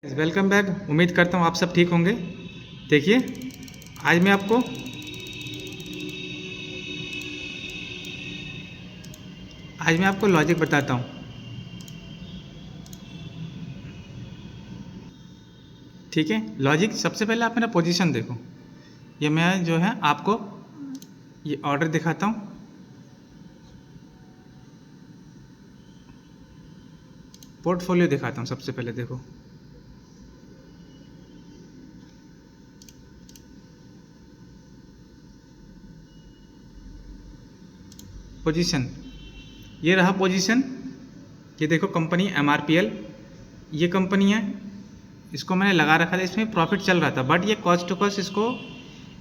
Welcome back. उम्मीद करता हूँ आप सब ठीक होंगे। देखिए आज मैं आपको लॉजिक बताता हूँ। ठीक है, लॉजिक सबसे पहले आप मेरा पोजीशन देखो। ये मैं जो है आपको ये ऑर्डर दिखाता हूँ। पोर्टफोलियो दिखाता हूँ। सबसे पहले देखो, पोजीशन, ये रहा पोजीशन। ये देखो कंपनी MRPL, ये कंपनी है। इसको मैंने लगा रखा था, इसमें प्रॉफिट चल रहा था, बट ये कॉस्ट टू कॉस्ट इसको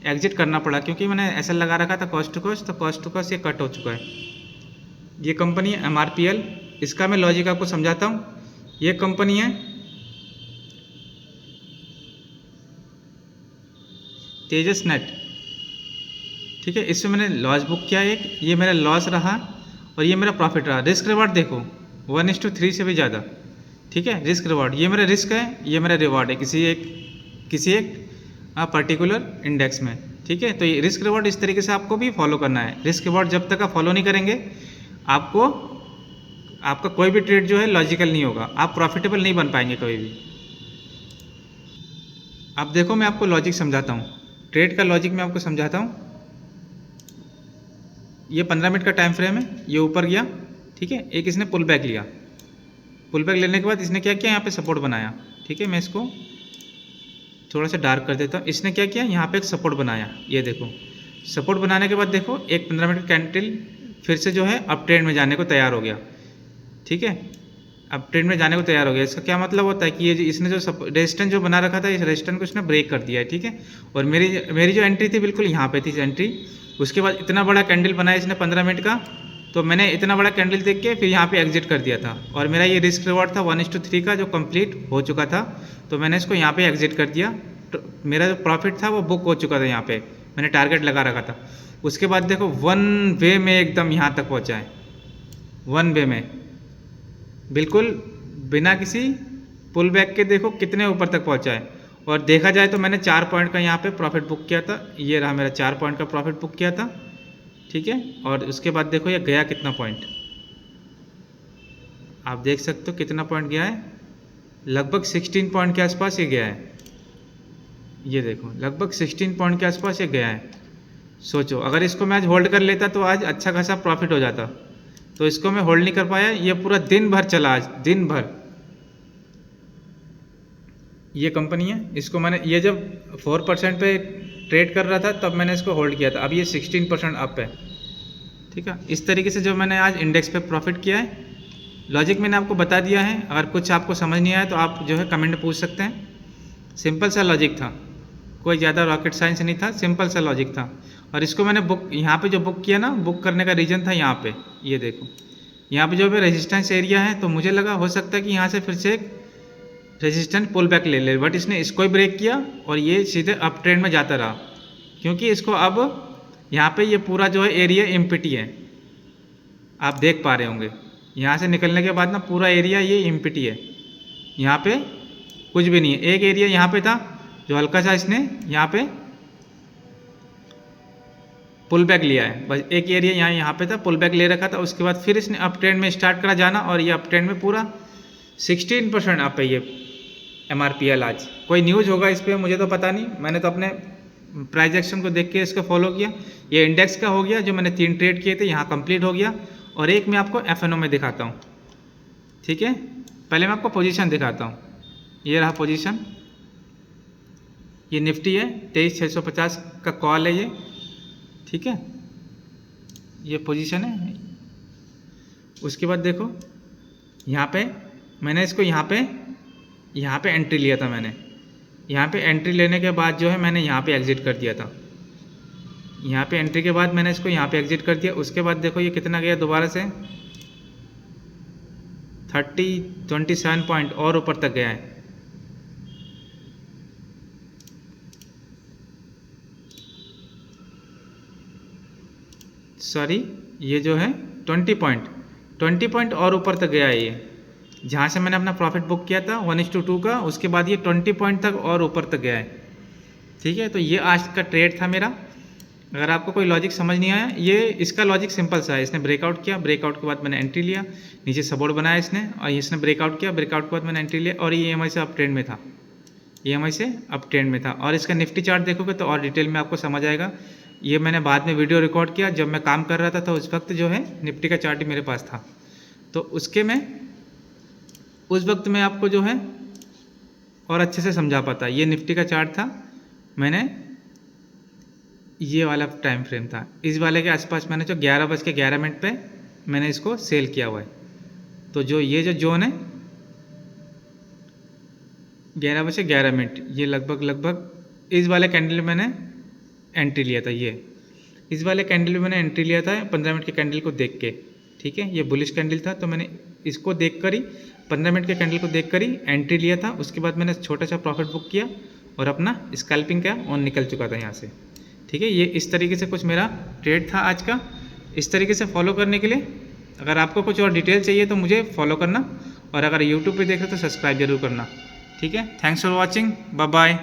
एग्जिट करना पड़ा, क्योंकि मैंने ऐसा लगा रखा था कॉस्ट टू कॉस्ट, तो कॉस्ट टू कॉस्ट ये कट हो चुका है। ये कंपनी है MRPL, इसका मैं लॉजिक आपको समझाता हूँ। ये कंपनी है तेजस नेट। ठीक है, इसमें मैंने लॉस बुक किया एक, ये मेरा लॉस रहा और ये मेरा प्रॉफिट रहा। रिस्क रिवार्ड देखो 1:3 से भी ज़्यादा। ठीक है, रिस्क रिवार्ड, ये मेरा रिस्क है, ये मेरा रिवार्ड है किसी एक पर्टिकुलर इंडेक्स में। ठीक है, तो ये रिस्क रिवार्ड इस तरीके से आपको भी फॉलो करना है। रिस्क रिवार्ड जब तक आप फॉलो नहीं करेंगे, आपका कोई भी ट्रेड जो है लॉजिकल नहीं होगा, आप प्रॉफिटेबल नहीं बन पाएंगे कभी भी। अब देखो मैं आपको लॉजिक समझाता हूँ, ट्रेड का लॉजिक मैं आपको समझाता हूँ। ये 15 मिनट का टाइम फ्रेम है, ये ऊपर गया। ठीक है, एक इसने पुल बैक लिया, पुल बैक लेने के बाद इसने क्या किया, यहाँ पे सपोर्ट बनाया। ठीक है, मैं इसको थोड़ा सा डार्क कर देता हूँ। इसने क्या किया, यहाँ पे एक सपोर्ट बनाया, ये देखो। सपोर्ट बनाने के बाद देखो एक 15 मिनट कैंडल फिर से जो है अप ट्रेंड में जाने को तैयार हो गया। ठीक है, अब ट्रेंड में जाने को तैयार हो गया। इसका क्या मतलब होता है कि ये जो इसने जो रेजिस्टेंस जो बना रखा था, इस रेजिस्टेंस को इसने ब्रेक कर दिया है। ठीक है, और मेरी जो एंट्री थी बिल्कुल यहाँ पे थी एंट्री। उसके बाद इतना बड़ा कैंडल बनाया इसने 15 मिनट का, तो मैंने इतना बड़ा कैंडल देख के फिर यहाँ पे एग्जिट कर दिया था। और मेरा ये रिस्क रिवॉर्ड था 1:3 का, जो कंप्लीट हो चुका था, तो मैंने इसको यहाँ पे एग्जिट कर दिया। तो मेरा जो प्रॉफिट था वो बुक हो चुका था, यहाँ पे मैंने टारगेट लगा रखा था। उसके बाद देखो वन वे में एकदम यहाँ तक पहुँचा है, वन वे में बिल्कुल बिना किसी पुल बैक के देखो कितने ऊपर तक पहुँचा है। और देखा जाए तो मैंने 4 पॉइंट का यहाँ पे प्रॉफिट बुक किया था, ये रहा मेरा 4 पॉइंट का प्रॉफिट बुक किया था। ठीक है, और उसके बाद देखो ये गया कितना पॉइंट, आप देख सकते हो कितना पॉइंट गया है, लगभग 16 पॉइंट के आसपास ये गया है। ये देखो लगभग 16 पॉइंट के आसपास ये गया है। सोचो अगर इसको मैं आज होल्ड कर लेता तो आज अच्छा खासा प्रॉफिट हो जाता, तो इसको मैं होल्ड नहीं कर पाया। ये पूरा दिन भर चला, आज दिन भर। ये कंपनी है, इसको मैंने ये जब 4% पे ट्रेड कर रहा था तब मैंने इसको होल्ड किया था, अब ये 16% अप है। ठीक है, इस तरीके से जो मैंने आज इंडेक्स पे प्रॉफिट किया है, लॉजिक मैंने आपको बता दिया है। अगर कुछ आपको समझ नहीं आया तो आप जो है कमेंट में पूछ सकते हैं। सिंपल सा लॉजिक था, कोई ज़्यादा रॉकेट साइंस नहीं था, सिंपल सा लॉजिक था। और इसको मैंने बुक यहाँ पे जो बुक किया ना, बुक करने का रीज़न था यहाँ पे, ये देखो यहाँ पे जो भी रेजिस्टेंस एरिया है, तो मुझे लगा हो सकता है कि यहाँ से फिर से एक रेजिस्टेंट पुल बैक ले ले, बट इसने इसको ही ब्रेक किया और ये सीधे अप ट्रेंड में जाता रहा। क्योंकि इसको अब यहाँ पे ये पूरा जो है एरिया एम्प्टी है, आप देख पा रहे होंगे। यहाँ से निकलने के बाद ना पूरा एरिया ये एम्प्टी है, यहाँ पे कुछ भी नहीं है। एक एरिया यहाँ पे था जो हल्का सा इसने यहाँ पे पुल बैक लिया है, बस एक एरिया यहाँ पे था, पुल बैक ले रखा था। उसके बाद फिर इसने अप ट्रेंड में स्टार्ट करा जाना, और ये अप ट्रेंड में पूरा 16% अप है ये MRPL। आज कोई न्यूज़ होगा इस पर, मुझे तो पता नहीं, मैंने तो अपने प्राइस एक्शन को देख के इसको फॉलो किया। ये इंडेक्स का हो गया, जो मैंने 3 ट्रेड किए थे यहाँ कंप्लीट हो गया। और एक मैं आपको FNO में दिखाता हूँ। ठीक है, पहले मैं आपको पोजीशन दिखाता हूँ। ये रहा पोजीशन, ये निफ्टी है, 23,650 का कॉल है ये। ठीक है, ये पोजीशन है। उसके बाद देखो यहाँ पे मैंने इसको यहाँ पे एंट्री लिया था। मैंने यहाँ पे एंट्री लेने के बाद जो है मैंने यहाँ पे एग्जिट कर दिया था। यहाँ पे एंट्री के बाद मैंने इसको यहाँ पे एग्जिट कर दिया। उसके बाद देखो ये कितना गया दोबारा से 27 पॉइंट और ऊपर तक गया है। सॉरी, ये जो है 20 पॉइंट और ऊपर तक गया है ये। जहाँ से मैंने अपना प्रॉफिट बुक किया था 1:2 का, उसके बाद ये 20 पॉइंट तक और ऊपर तक गया है। ठीक है, तो ये आज का ट्रेड था मेरा। अगर आपको कोई लॉजिक समझ नहीं आया, ये इसका लॉजिक सिंपल सा है। इसने ब्रेकआउट किया, ब्रेकआउट के बाद मैंने एंट्री लिया, नीचे सपोर्ट बनाया इसने, और इसने ब्रेकआउट किया, ब्रेकआउट के बाद मैंने एंट्री लिया, और ये EMI से अप ट्रेंड में था, EMI से अप ट्रेंड में था। और इसका निफ्टी चार्ट देखोगे तो और डिटेल में आपको समझ आएगा। ये मैंने बाद में वीडियो रिकॉर्ड किया, जब मैं काम कर रहा था तो उस वक्त जो है निफ्टी का चार्ट ही मेरे पास था, तो उसके में उस वक्त मैं आपको जो है और अच्छे से समझा पाता। ये निफ्टी का चार्ट था, मैंने ये वाला टाइम फ्रेम था, इस वाले के आसपास मैंने जो 11:11 पे मैंने इसको सेल किया हुआ है। तो जो ये जो जोन है 11:11, ये लगभग इस वाले कैंडल में मैंने एंट्री लिया था। ये इस वाले कैंडल में मैंने एंट्री लिया था 15 मिनट के कैंडल को देख के। ठीक है, ये बुलिश कैंडल था, तो मैंने इसको देख कर ही 15 मिनट के कैंडल को देख कर ही एंट्री लिया था। उसके बाद मैंने छोटा सा प्रॉफिट बुक किया और अपना स्कैल्पिंग किया और निकल चुका था यहाँ से। ठीक है, ये इस तरीके से कुछ मेरा ट्रेड था आज का। इस तरीके से फॉलो करने के लिए अगर आपको कुछ और डिटेल चाहिए तो मुझे फॉलो करना, और अगर यूट्यूब पे देख रहे हो तो सब्सक्राइब जरूर करना। ठीक है, thanks for watching, bye bye.